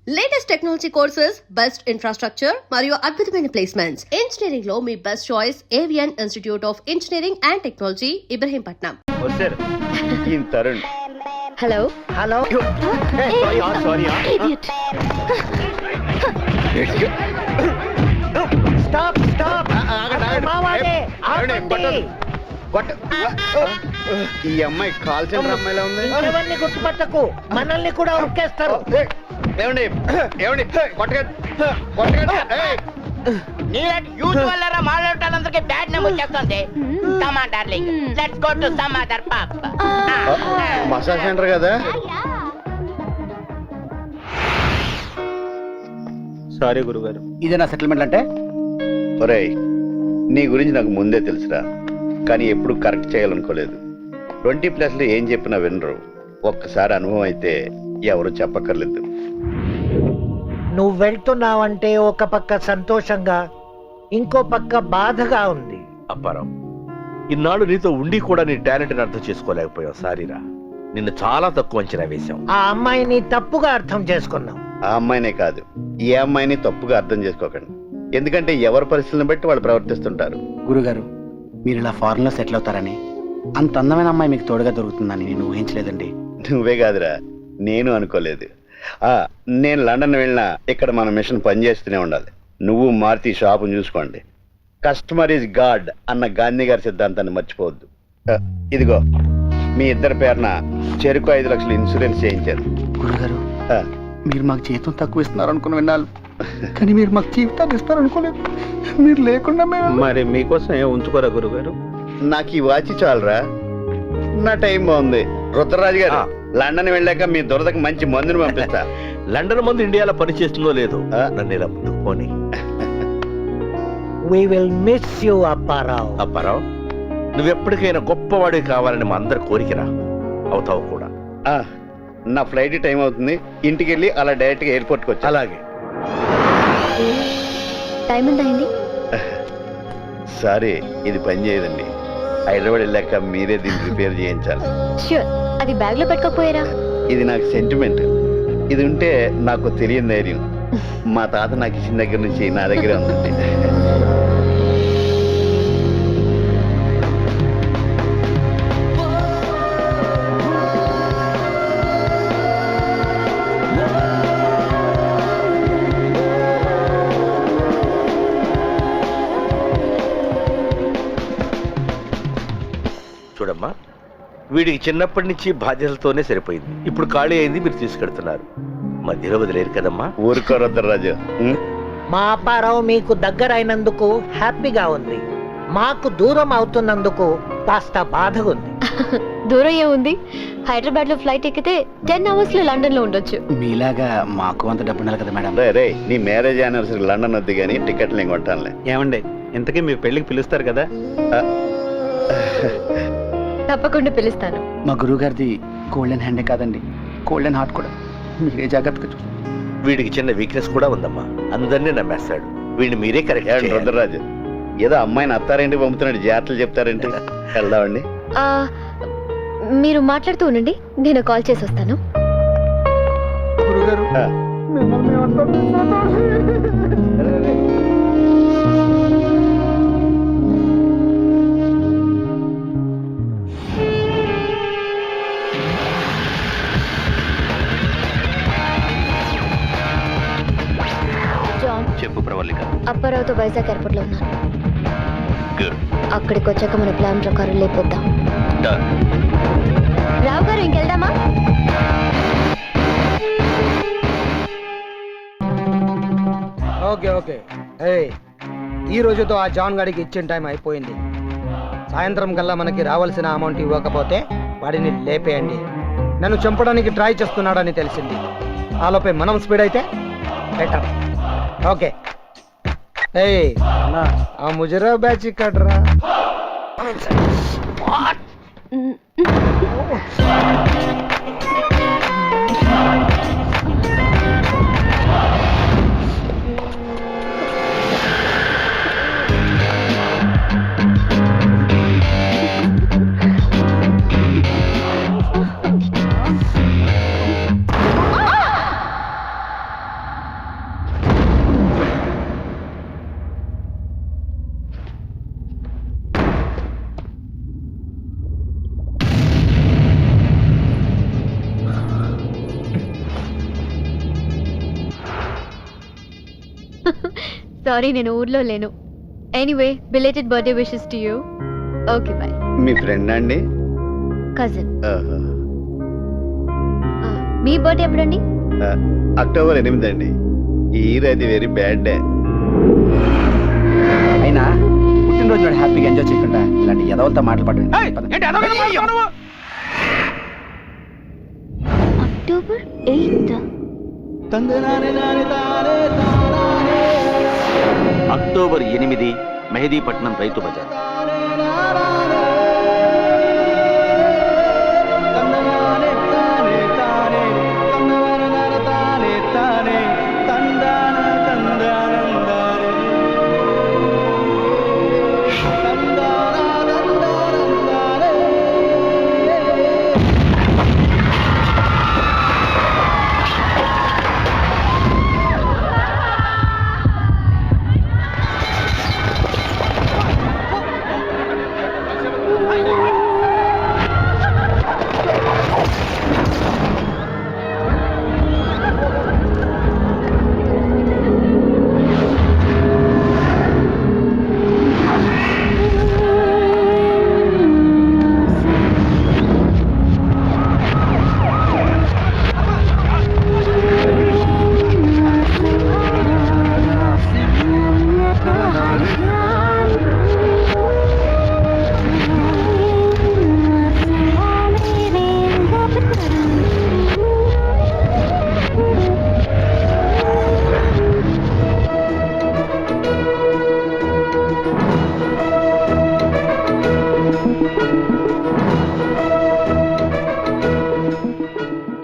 Latest technology courses, best infrastructure మరియు అద్భుతమైన placements. Engineering లో మీ best choice Avian institute of engineering and technology, Ibrahimpatnam. Tarun. Hello hello. Sorry. Stop stop. మావాడే ఈ అమ్మాయి కాల్ సెంటర్ అమ్మాయిలా ఉంది. ఎవరిని గుర్తుపట్టకు, మనల్ని కూడా ఉక్కేస్తారు. ఏమండి నీలాంటి యూత్ వల్ల మాట్లాడటానికి బ్యాడ్ నేమ్ వచ్చేస్తుంది. Come on darling, let's go to some other pub. Massage centre కదా. సారీ గురుగారు. ఇదేనా సెటిల్మెంట్ అంటే? ఒరేయ్, నీ గురించి నాకు ముందే తెలుసురా, కానీ ఎప్పుడు కరెక్ట్ చేయాలనుకోలేదు. 20+ ఏం చెప్పినా వినరు. ఒక్కసారి అనుభవం అయితే ఎవరు చెప్పక్కర్లేదు. నువ్వు వెళ్తున్నావంటే ఒక పక్క సంతోషంగా, ఇంకో పక్క బాధగా ఉంది. అప్పారావు, ఇన్నాళ్ళు నీతో ఉండి కూడా నీ టాలెంట్ని అర్థం చేసుకోలేకపోయావు. సారీరా, నిన్ను చాలా తక్కువ అంచనా వేశాం. ఆ అమ్మాయిని తప్పుగా అర్థం చేసుకున్నాం. ఆ అమ్మాయినే కాదు, ఏ అమ్మాయిని తప్పుగా అర్థం చేసుకోకండి. ఎందుకంటే ఎవరి పరిస్థితులను బట్టి వాళ్ళు ప్రవర్తిస్తుంటారు. గురుగారు, మీరు ఇలా ఫారెన్ లో సెటిల్ అవుతారని, అంత అందమైన అమ్మాయి మీకు తోడుగా దొరుకుతుందని నేను ఊహించలేదండి. నువ్వే కాదురా, నేను అనుకోలేదు. నేను లండన్ వెళ్ళినా ఇక్కడ మన మిషన్ పనిచేస్తూనే ఉండాలి. నువ్వు మారుతి షాపును చూసుకోండి. కస్టమర్ ఈజ్ గాడ్ అన్న గాంధీ గారి సిద్ధాంతాన్ని మర్చిపోవద్దు. ఇదిగో మీ ఇద్దరి పేరున చెరుకు 5 లక్షలు ఇన్సూరెన్స్ చేయించారు. గురుగారు, మీరు మాకు జీతం తక్కువ ఇస్తున్నారు అనుకుని విన్నాను, కానీ మీరు మాకు జీవితాన్ని ఇస్తారు అనుకోలేదు. మీరు లేకుండా మరి మీకోసం ఏం ఉంచుకోరా గురుగారు? నాకు ఈ వాచి చాలరా, నా టైం బాగుంది. రుద్రరాజు గారు, లండన్ వెళ్ళాక మీ దురదకు మంచి మందుని పంపిస్తా. లండన్ మందు ఇండియాలో పనిచేస్తుందో లేదో, నన్ను ఇలా ముందుకు పోనీ. We will miss you, Apparao. Apparao, నువ్వెప్పటికైనా గొప్పవాడివి కావాలని మా అందరి కోరికరా. అవుతావు కూడా. నా ఫ్లైట్ టైం అవుతుంది, ఇంటికి వెళ్ళి అలా డైరెక్ట్ గా ఎయిర్పోర్ట్ కి వచ్చి. అలాగే. టైం ఎంత అయింది? సారీ, ఇది పని చేయదండి. హైదరాబాద్ వెళ్ళాక మీరే దీన్ని రిపేర్ చేయించాలి. ష్యూర్. అది బ్యాగ్ లో పెట్టుకోపోయారా? ఇది నాకు సెంటిమెంట్. ఇది ఉంటే నాకు తెలియని ధైర్యం. మా తాత నాకు ఇచ్చిన దగ్గర నుంచి నా దగ్గరే ఉందండి. చూడమ్మా, వీడికి చిన్నప్పటి నుంచి బాధ్యతలతోనే సరిపోయింది. ఇప్పుడు ఖాళీ అయింది, మీరు తీసుకెడుతున్నారు. మధ్యలో వదిలేరు కదమ్మా. ఊరుకోరొద్దు రాజు. మా అప్పారావు మీకు దగ్గర అయినందుకు హ్యాపీగా ఉంది, మాకు దూరం అవుతున్నందుకు కాస్త బాధగా ఉంది. దూరం ఏముంది? హైదరాబాద్ లో ఫ్లైట్ ఎక్కితే 10 hours లో లండన్ లో ఉండొచ్చు. మీలాగా మాకు అంత డబ్బు ఉండాలి కదా మేడం. రే, నీ మ్యారేజ్ యానివర్సరీ లండన్ వద్దు కానీ టికెట్లు నేను కొంటానులే. ఏమండి, ఇంతకీ మీ పెళ్లికి పిలుస్తారు కదా? తప్పకుండా పిలుస్తాను. మా గురువు గారిది గోల్డెన్ హ్యాండే కాదండి, గోల్డెన్ హార్ట్ కూడా. మీరే జాగ్రత్తగా చూసి. వీడికి చిన్న వీక్నెస్ కూడా ఉందమ్మా, అందరినీ నమ్మేస్తాడు. వీడిని మీరే కరెక్ట్. రుద్రరాజు, ఏదో అమ్మాయిని అత్తారేంటి పంపుతున్నాడు, జాగ్రత్తలు చెప్తారేంటి? వెళ్దామండి. మీరు మాట్లాడుతూ ఉండండి, నేను కాల్ చేసి వస్తాను. గురుగారు, చెప్పు ప్రవల్లిక. అప్పారావుతో వైజాగ్ ఎయిర్పోర్ట్ లో ఉన్నాను. అక్కడికి వచ్చాక మన ప్లాన్ ప్రకారం లేపొద్దాం. రావు గారు, ఇంకెళ్దామా? Okay okay. ఈ రోజుతో ఆ జాన్ గాడికి ఇచ్చిన టైం అయిపోయింది. సాయంత్రం కల్లా మనకి రావాల్సిన అమౌంట్ ఇవ్వకపోతే వాడిని లేపేయండి. నన్ను చంపడానికి ట్రై చేస్తున్నాడని తెలిసింది. ఆలోపే మనం స్పీడ్ అయితే బెటర్. ఓకే. ఆ ముజరా బ్యాచ్ కట్రా. సారీ నేను ఊర్లో లేను. Anyway belated birthday wishes to you. Okay bye. మీ ఫ్రెండ్ అండి? కజిన్. ఆహా. మీ బర్త్డే ఎప్పుడండి? అక్టోబర్ 8 అండి. ఈ ఇయర్ అది వెరీ బ్యాడ్ డే. అయినా పుట్టినరోజు నాడు హ్యాపీగా ఎంజాయ్ చేయకుండా ఇలాంటి ఎదవలతో మాట్లాడు. అక్టోబర్ 8. అక్టోబర్ 8 మెహదీపట్నం రైతు బజార్.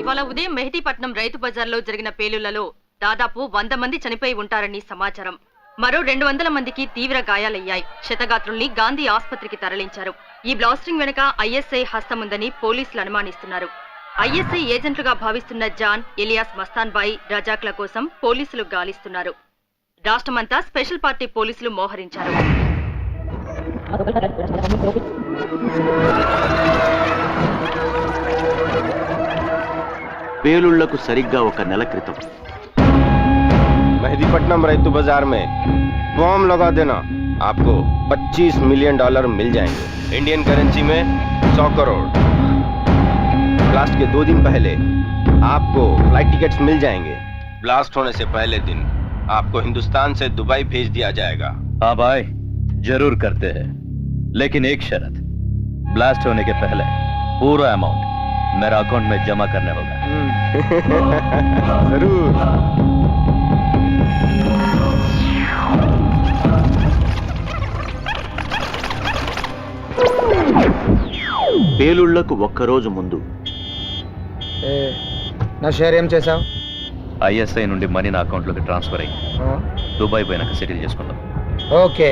ఇవాళ ఉదయం మెహదీపట్నం రైతు బజార్లో జరిగిన పేలుళ్లలో దాదాపు 100 మంది చనిపోయి ఉంటారని సమాచారం. మరో 200 మందికి తీవ్ర గాయాలయ్యాయి. క్షతగాత్రుల్ని గాంధీ ఆసుపత్రికి తరలించారు. ఈ బ్లాస్టింగ్ వెనుక ఐఎస్ఐ హస్తముందని పోలీసులు అనుమానిస్తున్నారు. ఐఎస్ఐ ఏజెంట్లుగా భావిస్తున్న జాన్, ఎలియాస్ మస్తాన్ బాయ్, రజాక్ల కోసం పోలీసులు గాలిస్తున్నారు. రాష్ట్రమంతా స్పెషల్ పార్టీ పోలీసులు మోహరించారు. పేలుళ్లకు సరిగ్గా 1 నెల క్రితం मेहदीपट्टनम रैतु बाजार में बॉम्ब लगा देना, आपको $25 मिलियन मिल जाएंगे. इंडियन करेंसी में 100 करोड़. ब्लास्ट के 2 दिन पहले आपको फ्लाइट टिकट्स मिल जाएंगे. ब्लास्ट होने से पहले दिन आपको हिंदुस्तान से दुबई भेज दिया जाएगा. हाँ भाई, जरूर करते हैं, लेकिन एक शर्त, ब्लास्ट होने के पहले पूरा अमाउंट मेरा अकाउंट में जमा करने होगा. जरूर. పేలుళ్లకు 1 రోజు ముందు నా షేర్ ఏం చేసావు? ఐఎస్ఐ నుండి మనీ నా అకౌంట్లోకి ట్రాన్స్ఫర్ అయ్యి దుబాయ్ పోయినాక సెటిల్ చేసుకుందాం. Okay.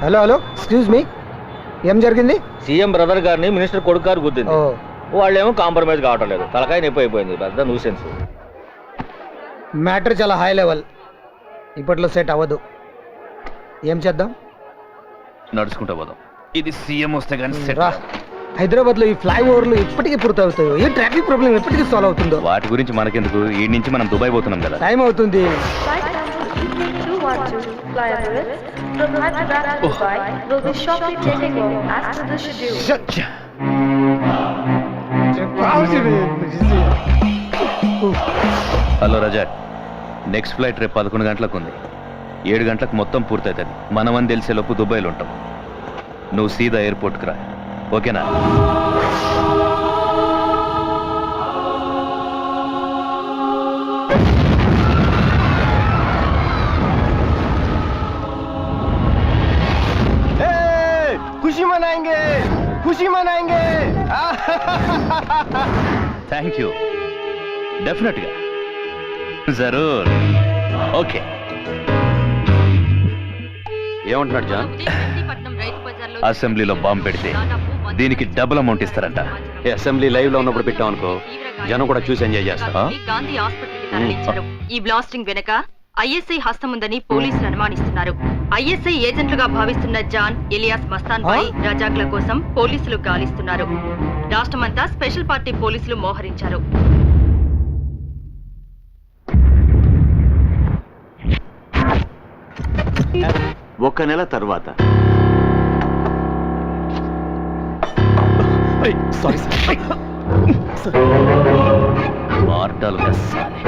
Hello hello, excuse me, ఏం జరిగింది? సీఎం బ్రదర్ గారిని మినిస్టర్ కొడుకు గారు గుద్దింది. వాళ్ళేమో కాంప్రమైజ్ కావటం లేదు. తలకాయ నొప్పి అయిపోయింది. పెద్ద న్యూసెన్స్. మ్యాటర్ చాలా హై లెవెల్, ఇప్పట్లో సెట్ అవ్వదు. ఏం చేద్దాం? నడుచుకుంటా పోదాం. ఇది సీఎం వస్తే కానీ రా. హైదరాబాద్ లో ఈ ఫ్లైఓవర్లు ఎప్పటికీ పూర్తవుతాయో, ఈ ట్రాఫిక్ ప్రాబ్లం ఎప్పటికీ సాల్వ్ అవుతుందో. వాటి గురించి మనకెందుకు, ఈ నుంచి మనం దుబాయ్ పోతున్నాం కదా. టైం అవుతుంది. హలో రజాక్, నెక్స్ట్ ఫ్లైట్ రేపు 11 గంటలకు ఉంది. 7 గంటలకు మొత్తం పూర్తవుతుంది. మనమని తెలిసేలోపు దుబాయ్లో ఉంటాం. నువ్వు సీదా ఎయిర్పోర్ట్కి రా, ఓకేనా? खुशी मनाएंगे, खुशी मनाएंगे. థ్యాంక్ యూ, డెఫినెట్గా, జరూర్. ఓకే. ఏమంటున్నాడు జాన్? అసెంబ్లీలో బాంబు పెడితే దీనికి డబుల్ అమౌంట్ ఇస్తారంట. అసెంబ్లీ లైవ్ లో ఉన్నప్పుడు పెట్టాం అనుకో, జనం కూడా చూసి ఎంజాయ్ చేస్తా. గాంధీ ఆసుపత్రికి తరలించారు. ఈ బ్లాస్టింగ్ వెనుక ఐఎస్ఐ హస్తముందని పోలీసులు అనుమానిస్తున్నారు. ఐఎస్ఐ ఏజెంట్లుగా భావిస్తున్న జాన్, ఎలియాస్ మస్తాన్ బాయ్, రజాక్ల కోసం పోలీసులు గాలిస్తున్నారు. రాష్ట్రమంతా స్పెషల్ పార్టీ పోలీసులు మోహరించారు. ఒక నెల తర్వాత సారీ వార్తలు కసాలి.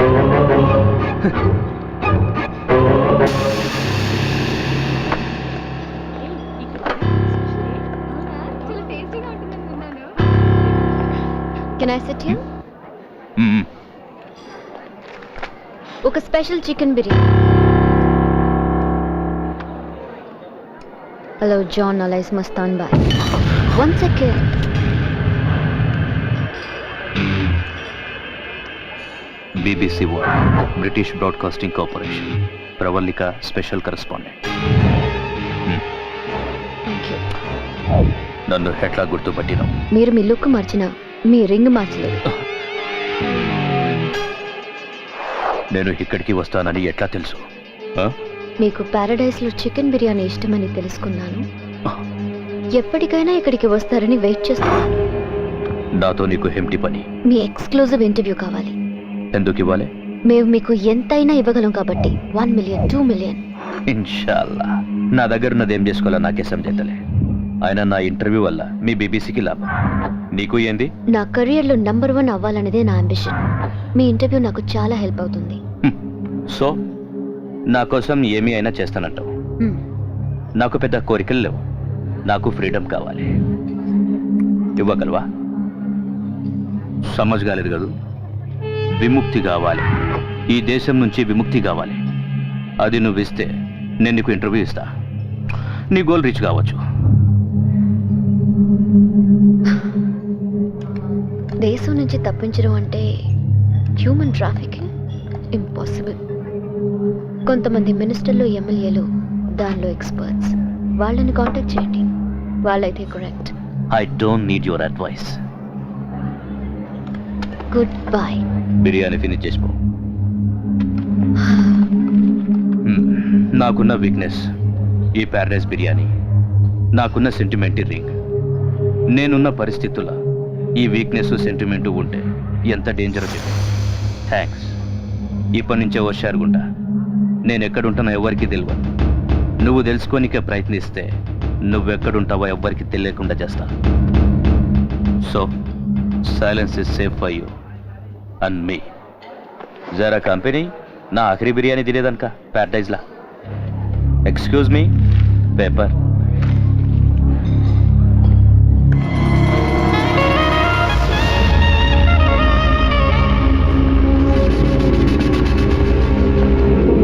Can I sit here? ఒక special chicken biryani. Hello John alias Mastan boy. 1 second. BBC World, British broadcasting corporation, Pravallika special correspondent. Thank you. నన్ను ఎట్లా గుర్తుపట్టినావు? మీరు మీ లుక్ మార్చినా మీ రింగ్ మార్చలేదు. నేను ఇక్కడికి వస్తానని ఎట్లా తెలుసు? మీకు ప్యారడైస్లో చికెన్ బిర్యానీ ఇష్టమని తెలుసుకున్నాను. ఎప్పటికైనా ఇక్కడికి వస్తారని వెయిట్ చేస్తున్నాను. నాతో నీకు హెంటి పని? మీ ఎక్స్క్లూజివ్ ఇంటర్వ్యూ కావాలి. ఎందుకు ఇవ్వాలి? మేము మీకు ఎంతైనా ఇవ్వగలం కాబట్టి 1 million 2 million. ఇన్షాల్లా. నా దగ్గర ఉన్నది ఏం చేసుకోవాలో నాకే సమజైతలే. ఆయన నా ఇంటర్వ్యూ వల్ల మీ బీబీసీకి లాభం, నీకు ఏంది? నా కెరియర్లో నంబర్ 1 అవ్వాలనేదే నా అంబిషన్. మీ ఇంటర్వ్యూ నాకు చాలా హెల్ప్ అవుతుంది. సో నా కోసం ఏమీ అయినా చేస్తానంటావు? నాకు పెద్ద కోరికలు లేవు, నాకు ఫ్రీడమ్ కావాలి. ఇవ్వగలవా? సమజ్ కాలేదు కదా. విముక్తి కావాలి, ఈ దేశం నుంచి విముక్తి కావాలి. అది నువ్వు ఇస్తే నేను నీకు ఇంటర్వ్యూ ఇస్తా. నీ గోల్ రీచ్ కావచ్చు. దేశం నుంచి తప్పించడం అంటే హ్యూమన్ ట్రాఫికింగ్ ఇంపాసిబుల్. కొంతమంది మినిస్టర్లు ఎమ్మెల్యేలు దానిలో ఎక్స్పర్ట్స్. వాళ్ళని కాంటాక్ట్ చేయండి, వాళ్ళైతే correct. I don't need your advice. Good bye. Biryani finish చేసుకో. నాకున్న వీక్నెస్ ఈ ప్యారడైస్ బిర్యానీ, నాకున్న సెంటిమెంట్ రింగ్. నేనున్న పరిస్థితుల్లో ఈ వీక్నెస్ సెంటిమెంట్ ఉంటే ఎంత డేంజరో చెప్పి. థ్యాంక్స్. ఇప్పటి నుంచే హుషారుగుంటా. నేను ఎక్కడుంటానో ఎవరికి తెలియదు. నువ్వు తెలుసుకోనికే ప్రయత్నిస్తే నువ్వెక్కడుంటావో ఎవ్వరికి తెలియకుండా చేస్తా. So silence is safe for you and me. జరా కంపెనీ నా ఆఖరి బిర్యానీ తినేదనక ప్యారడైజ్లా. Excuse me, paper.